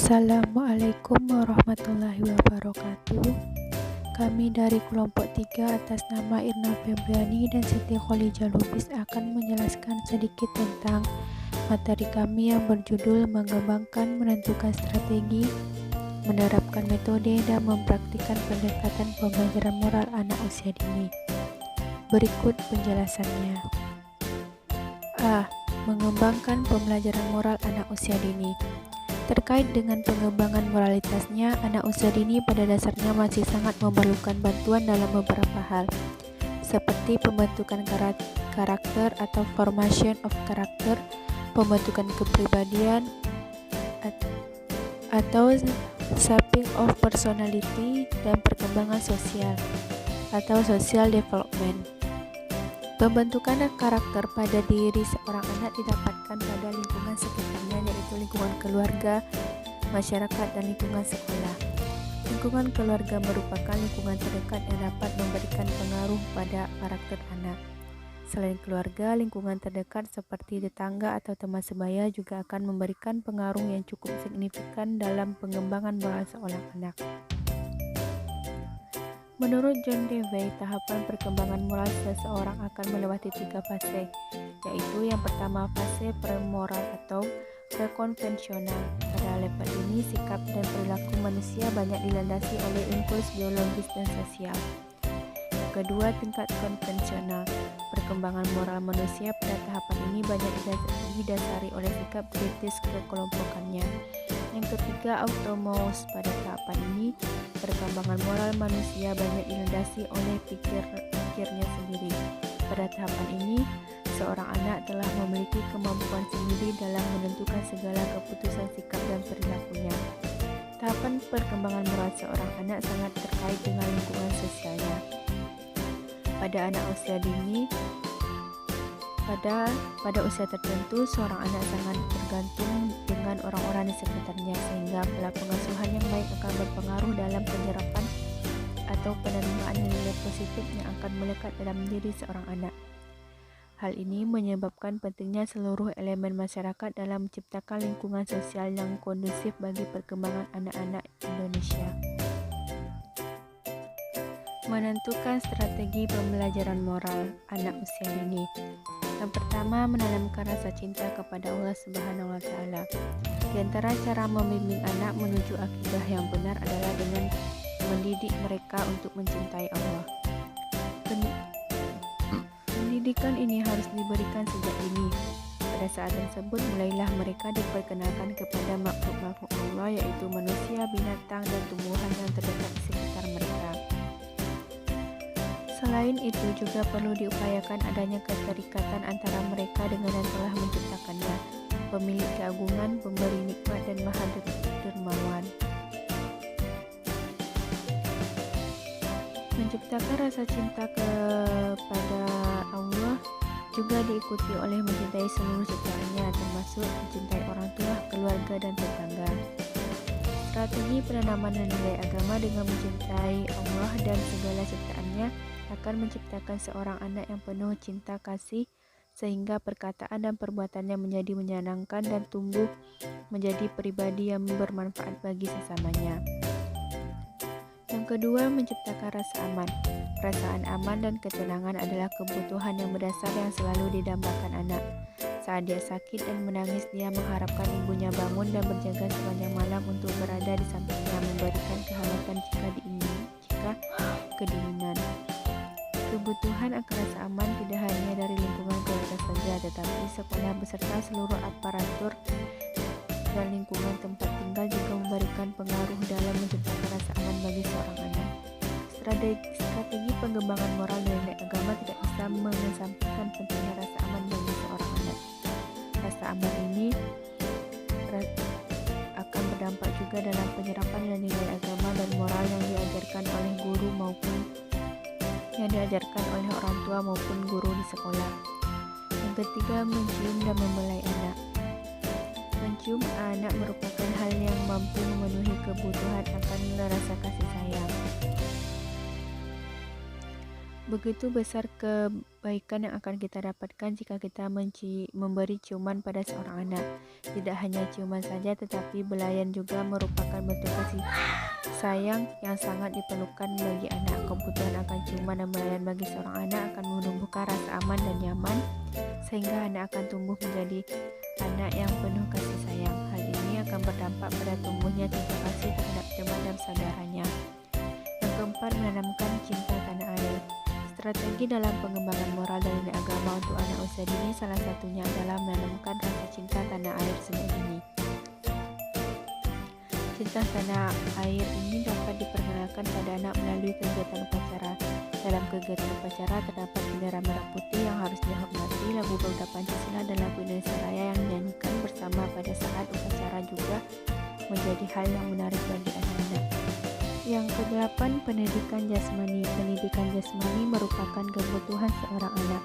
Assalamualaikum warahmatullahi wabarakatuh. Kami dari kelompok 3 atas nama Irna Febriani dan Siti Kholija Lubis akan menjelaskan sedikit tentang materi kami yang berjudul mengembangkan, menentukan strategi, menerapkan metode, dan mempraktikkan pendekatan pembelajaran moral anak usia dini. Berikut penjelasannya. A. Mengembangkan pembelajaran moral anak usia dini. Terkait dengan pengembangan moralitasnya, anak usia dini pada dasarnya masih sangat memerlukan bantuan dalam beberapa hal, seperti pembentukan karakter atau formation of character, pembentukan kepribadian, atau shaping of personality, dan perkembangan sosial atau social development. Pembentukan karakter pada diri seorang anak didapatkan pada lingkungan sekitarnya, yaitu lingkungan keluarga, masyarakat, dan lingkungan sekolah. Lingkungan keluarga merupakan lingkungan terdekat yang dapat memberikan pengaruh pada karakter anak. Selain keluarga, lingkungan terdekat seperti tetangga atau teman sebaya juga akan memberikan pengaruh yang cukup signifikan dalam pengembangan moral seorang anak. Menurut John Dewey, tahapan perkembangan moral seseorang akan melewati 3 fase, yaitu yang pertama fase premoral atau prekonvensional. Pada level ini, sikap dan perilaku manusia banyak dilandasi oleh impuls biologis dan sosial. Yang kedua, tingkat konvensional. Perkembangan moral manusia pada tahapan ini banyak didasari oleh sikap kritis kekelompokannya. Yang ketiga, autonomous. Pada tahapan ini, perkembangan moral manusia banyak dilandasi oleh pikirnya sendiri. Pada tahapan ini, seorang anak telah memiliki kemampuan sendiri dalam menentukan segala keputusan sikap dan perilakunya. Tahapan perkembangan moral seorang anak sangat terkait dengan lingkungan sosialnya. Pada anak usia dini, pada usia tertentu, seorang anak sangat tergantung dengan orang-orang di sekitarnya, sehingga pola pengasuhan yang baik akan berpengaruh dalam penyerapan atau penerimaan nilai positif yang akan melekat dalam diri seorang anak. Hal ini menyebabkan pentingnya seluruh elemen masyarakat dalam menciptakan lingkungan sosial yang kondusif bagi perkembangan anak-anak Indonesia. Menentukan strategi pembelajaran moral anak usia dini. Yang pertama, menanamkan rasa cinta kepada Allah Subhanahu wa Ta'ala. Di antara cara membimbing anak menuju akidah yang benar adalah dengan mendidik mereka untuk mencintai Allah. Pendidikan ini harus diberikan sejak dini. Pada saat tersebut, mulailah mereka diperkenalkan kepada makhluk-makhluk Allah, yaitu manusia, binatang, dan tumbuhan yang terdekat di sekitar mereka. Selain itu, juga perlu diupayakan adanya keterikatan antara mereka dengan yang telah menciptakannya, pemilik keagungan, pemberi nikmat, dan maha dermawan. Menciptakan rasa cinta kepada Allah juga diikuti oleh mencintai seluruh ciptaannya, termasuk mencintai orang tua, keluarga, dan tetangga. Strategi penanaman nilai agama dengan mencintai Allah dan segala ciptaannya akan menciptakan seorang anak yang penuh cinta kasih, sehingga perkataan dan perbuatannya menjadi menyenangkan dan tumbuh menjadi pribadi yang bermanfaat bagi sesamanya. Yang kedua, menciptakan rasa aman. Perasaan aman dan ketenangan adalah kebutuhan yang mendasar yang selalu didambakan anak. Saat dia sakit dan menangis, dia mengharapkan ibunya bangun dan berjaga sepanjang malam untuk berada di sampingnya, memberikan kehangatan jika kedinginan. Kebutuhan akan rasa aman tidak hanya dari lingkungan keluarga saja, tetapi sekolah beserta seluruh aparatur dan lingkungan tempat tinggal juga memberikan pengaruh dalam menciptakan rasa aman bagi seorang anak. Strategi pengembangan moral dan nilai agama tidak bisa mengesampingkan pentingnya rasa aman bagi seorang anak. Rasa aman ini akan berdampak juga dalam penyerapan nilai agama dan moral yang diajarkan oleh guru maupun yang diajarkan oleh orang tua maupun guru di sekolah. Yang ketiga, mencium dan membelai anak. Mencium anak merupakan hal yang mampu memenuhi kebutuhan akan rasa kasih sayang. Begitu besar kebaikan yang akan kita dapatkan jika kita memberi ciuman pada seorang anak. Tidak hanya ciuman saja, tetapi belayan juga merupakan bentuk kasih sayang yang sangat diperlukan bagi anak. Kebutuhan akan ciuman dan belayan bagi seorang anak akan menumbuhkan rasa aman dan nyaman, sehingga anak akan tumbuh menjadi anak yang penuh kasih sayang. Hal ini akan berdampak pada tumbuhnya cinta kasih terhadap teman dan saudaranya. Yang keempat, menanamkan cinta tanah air. Strategi dalam pengembangan moral dan nilai agama untuk anak usia dini salah satunya adalah menanamkan rasa cinta tanah air sejak dini. Cinta tanah air ini dapat diperkenalkan pada anak melalui kegiatan upacara. Dalam kegiatan upacara terdapat bendera merah putih yang harus dihormati, lagu Garuda Pancasila dan lagu Indonesia Raya yang dinyanyikan bersama pada saat upacara juga menjadi hal yang menarik bagi anak-anak. Yang kedelapan, pendidikan jasmani. Pendidikan jasmani merupakan kebutuhan seorang anak.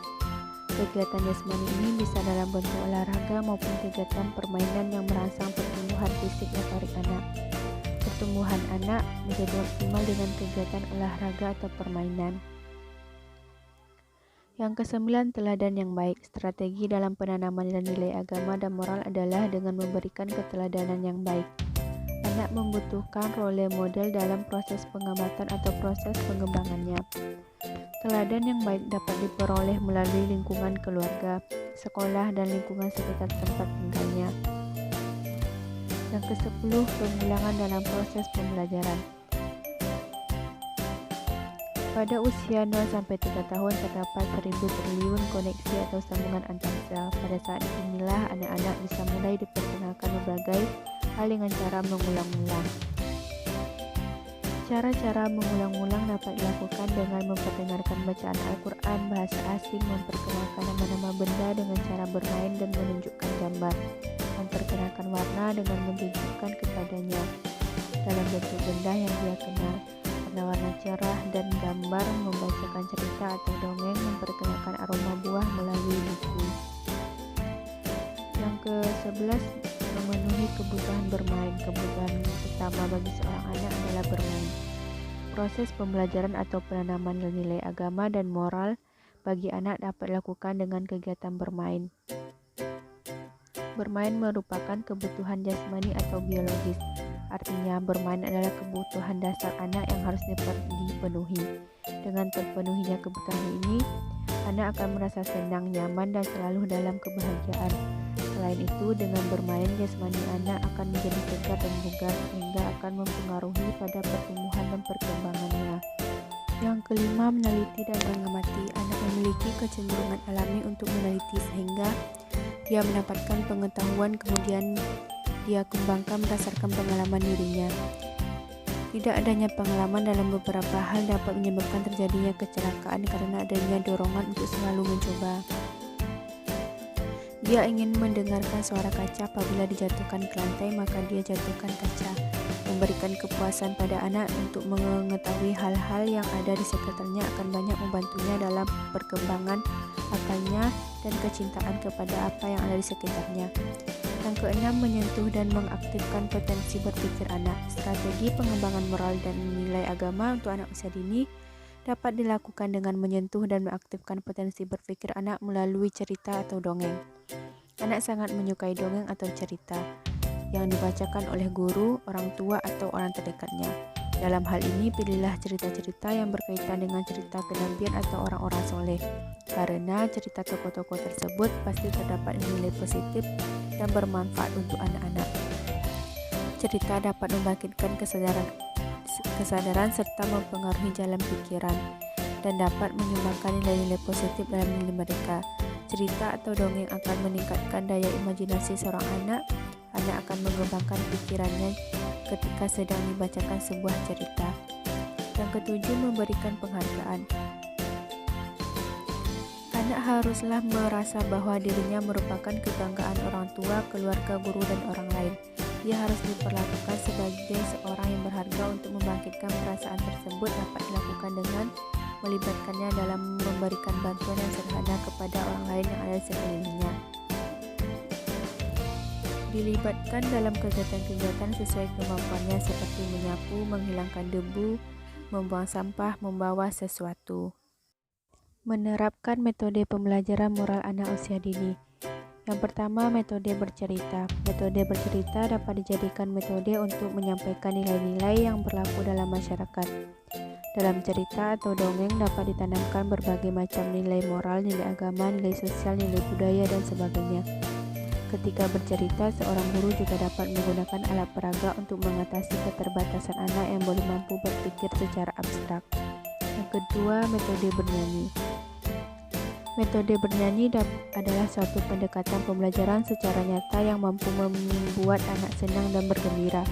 Kegiatan jasmani ini bisa dalam bentuk olahraga maupun kegiatan permainan yang merangsang pertumbuhan fisik motorik anak. Pertumbuhan anak menjadi optimal dengan kegiatan olahraga atau permainan. Yang kesembilan, teladan yang baik. Strategi dalam penanaman nilai agama dan moral adalah dengan memberikan keteladanan yang baik. Anak membutuhkan role model dalam proses pengamatan atau proses pengembangannya. Teladan yang baik dapat diperoleh melalui lingkungan keluarga, sekolah, dan lingkungan sekitar tempat tinggalnya. Yang ke-10, pengulangan dalam proses pembelajaran. Pada usia 0-3 tahun terdapat 1000 triliun koneksi atau sambungan antar sel. Pada saat inilah anak-anak bisa mulai diperkenalkan berbagai hal dengan cara mengulang-ulang. Cara-cara mengulang-ulang dapat dilakukan dengan memperdengarkan bacaan Al-Quran, bahasa asing, memperkenalkan nama-nama benda dengan cara bermain dan menunjukkan gambar, memperkenalkan warna dengan menunjukkan kepadanya dalam bentuk benda yang dia kenal, warna-warna cerah dan gambar, membacakan cerita atau dongeng, memperkenalkan aroma buah melalui buku. Yang ke-11, memenuhi kebutuhan bermain. Kebutuhan utama bagi seorang anak adalah bermain. Proses pembelajaran atau penanaman nilai agama dan moral bagi anak dapat dilakukan dengan kegiatan bermain. Bermain merupakan kebutuhan jasmani atau biologis. Artinya, bermain adalah kebutuhan dasar anak yang harus dipenuhi. Dengan terpenuhinya kebutuhan ini, anak akan merasa senang, nyaman, dan selalu dalam kebahagiaan. Selain itu, dengan bermain, jasmani anak akan menjadi segar dan bugar, sehingga akan mempengaruhi pada pertumbuhan dan perkembangannya. Yang kelima, meneliti dan mengamati. Anak memiliki kecenderungan alami untuk meneliti, sehingga dia mendapatkan pengetahuan, kemudian dia kembangkan berdasarkan pengalaman dirinya. Tidak adanya pengalaman dalam beberapa hal dapat menyebabkan terjadinya kecelakaan karena adanya dorongan untuk selalu mencoba. Dia ingin mendengarkan suara kaca, apabila dijatuhkan ke lantai maka dia jatuhkan kaca. Memberikan kepuasan pada anak untuk mengetahui hal-hal yang ada di sekitarnya akan banyak membantunya dalam perkembangan akalnya dan kecintaan kepada apa yang ada di sekitarnya. Yang keenam, menyentuh dan mengaktifkan potensi berpikir anak. Strategi pengembangan moral dan nilai agama untuk anak usia dini dapat dilakukan dengan menyentuh dan mengaktifkan potensi berpikir anak melalui cerita atau dongeng. Anak sangat menyukai dongeng atau cerita yang dibacakan oleh guru, orang tua, atau orang terdekatnya. Dalam hal ini, pilihlah cerita-cerita yang berkaitan dengan cerita kenabian atau orang-orang soleh, karena cerita tokoh-tokoh tersebut pasti terdapat nilai positif dan bermanfaat untuk anak-anak. Cerita dapat membangkitkan kesadaran serta mempengaruhi jalan pikiran dan dapat menyumbangkan nilai-nilai positif dalam diri mereka. Cerita atau dongeng akan meningkatkan daya imajinasi seorang anak. Anak akan mengembangkan pikirannya ketika sedang dibacakan sebuah cerita. Yang ketujuh, memberikan penghargaan. Anak haruslah merasa bahwa dirinya merupakan kebanggaan orang tua, keluarga, guru, dan orang lain. Dia harus diperlakukan sebagai seorang yang berharga. Untuk membangkitkan perasaan tersebut dapat dilakukan dengan melibatkannya dalam memberikan bantuan yang sederhana kepada orang lain yang ada di sekelilingnya. Dilibatkan dalam kegiatan-kegiatan sesuai kemampuannya seperti menyapu, menghilangkan debu, membuang sampah, membawa sesuatu. Menerapkan metode pembelajaran moral anak usia dini. Yang pertama, metode bercerita. Metode bercerita dapat dijadikan metode untuk menyampaikan nilai-nilai yang berlaku dalam masyarakat. Dalam cerita atau dongeng dapat ditanamkan berbagai macam nilai moral, nilai agama, nilai sosial, nilai budaya, dan sebagainya. Ketika bercerita, seorang guru juga dapat menggunakan alat peraga untuk mengatasi keterbatasan anak yang belum mampu berpikir secara abstrak. Yang kedua, metode bernyanyi. Metode bernyanyi adalah suatu pendekatan pembelajaran secara nyata yang mampu membuat anak senang dan bergembira.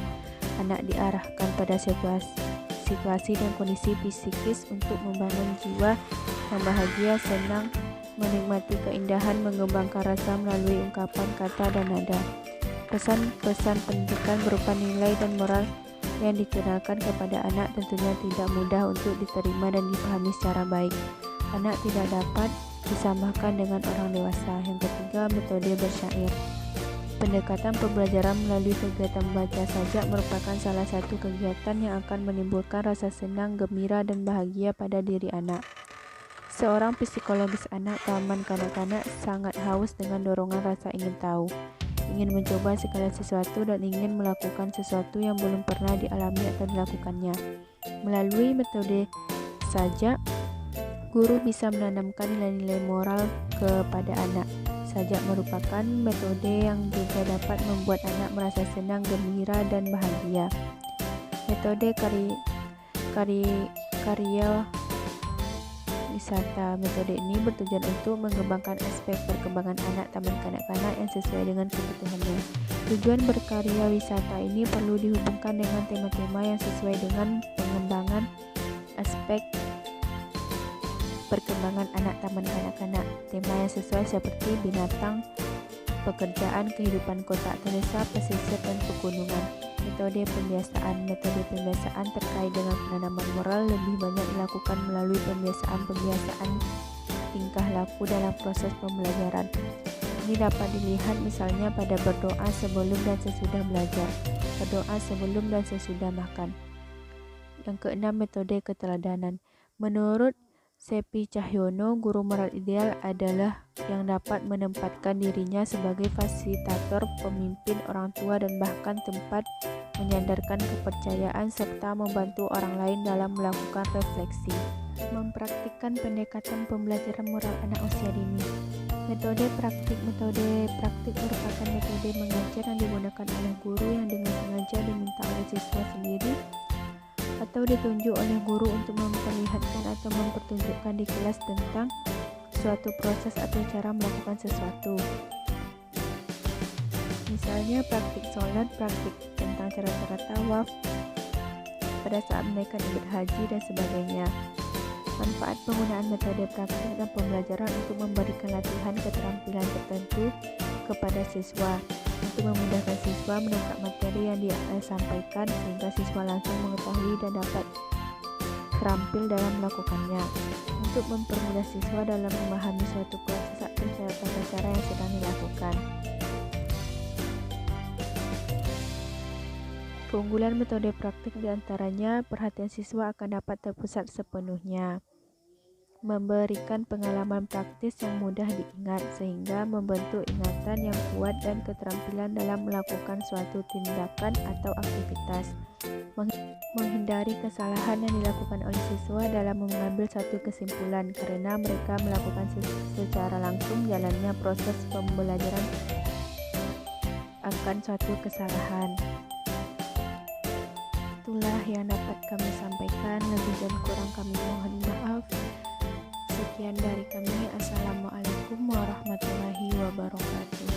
Anak diarahkan pada situasi dan kondisi psikis untuk membangun jiwa yang bahagia, senang, menikmati keindahan, mengembangkan rasa melalui ungkapan kata dan nada. Pesan-pesan pendidikan berupa nilai dan moral yang dikenalkan kepada anak tentunya tidak mudah untuk diterima dan dipahami secara baik. Anak tidak dapat disamakan dengan orang dewasa. Yang ketiga, metode bersyair. Pendekatan pembelajaran melalui kegiatan membaca sajak merupakan salah satu kegiatan yang akan menimbulkan rasa senang, gembira, dan bahagia pada diri anak. Seorang psikologis anak taman kanak-kanak sangat haus dengan dorongan rasa ingin tahu, ingin mencoba segala sesuatu, dan ingin melakukan sesuatu yang belum pernah dialami atau dilakukannya. Melalui metode sajak, guru bisa menanamkan nilai-nilai moral kepada anak. Sajak merupakan metode yang juga dapat membuat anak merasa senang, gembira, dan bahagia. Metode karya wisata. Metode ini bertujuan untuk mengembangkan aspek perkembangan anak taman kanak-kanak yang sesuai dengan kebutuhannya. Tujuan berkarya wisata ini perlu dihubungkan dengan tema-tema yang sesuai dengan pengembangan aspek perkembangan anak taman kanak-kanak. Tema yang sesuai seperti binatang, pekerjaan, kehidupan kota atau desa, pesisir, dan pegunungan. Metode pembiasaan. Metode pembiasaan terkait dengan penanaman moral lebih banyak dilakukan melalui pembiasaan tingkah laku dalam proses pembelajaran. Ini dapat dilihat misalnya pada berdoa sebelum dan sesudah belajar, berdoa sebelum dan sesudah makan. Yang keenam, metode keteladanan. Menurut Sepi Cahyono, guru moral ideal adalah yang dapat menempatkan dirinya sebagai fasilitator, pemimpin, orang tua, dan bahkan tempat menyandarkan kepercayaan serta membantu orang lain dalam melakukan refleksi. Mempraktikkan pendekatan pembelajaran moral anak usia dini. Metode praktik merupakan metode mengajar yang digunakan oleh guru yang dengan sengaja diminta oleh siswa sendiri atau ditunjuk oleh guru untuk memperlihatkan atau mempertunjukkan di kelas tentang suatu proses atau cara melakukan sesuatu. Misalnya praktik sholat, praktik tentang cara-cara tawaf pada saat menaikkan ibadah haji, dan sebagainya. Manfaat penggunaan metode praktik dan pembelajaran untuk memberikan latihan keterampilan tertentu kepada siswa, untuk memudahkan siswa menangkap materi yang disampaikan sehingga siswa langsung mengetahui dan dapat terampil dalam melakukannya, untuk mempermudah siswa dalam memahami suatu proses atau cara yang sedang dilakukan. Keunggulan metode praktik diantaranya perhatian siswa akan dapat terpusat sepenuhnya, memberikan pengalaman praktis yang mudah diingat sehingga membentuk ingatan yang kuat dan keterampilan dalam melakukan suatu tindakan atau aktivitas, menghindari kesalahan yang dilakukan oleh siswa dalam mengambil suatu kesimpulan karena mereka melakukan secara langsung jalannya proses pembelajaran akan suatu kesalahan. Itulah yang dapat kami sampaikan, lebih dan kurang kami mohon maaf. Sekian dari kami. Assalamualaikum warahmatullahi wabarakatuh.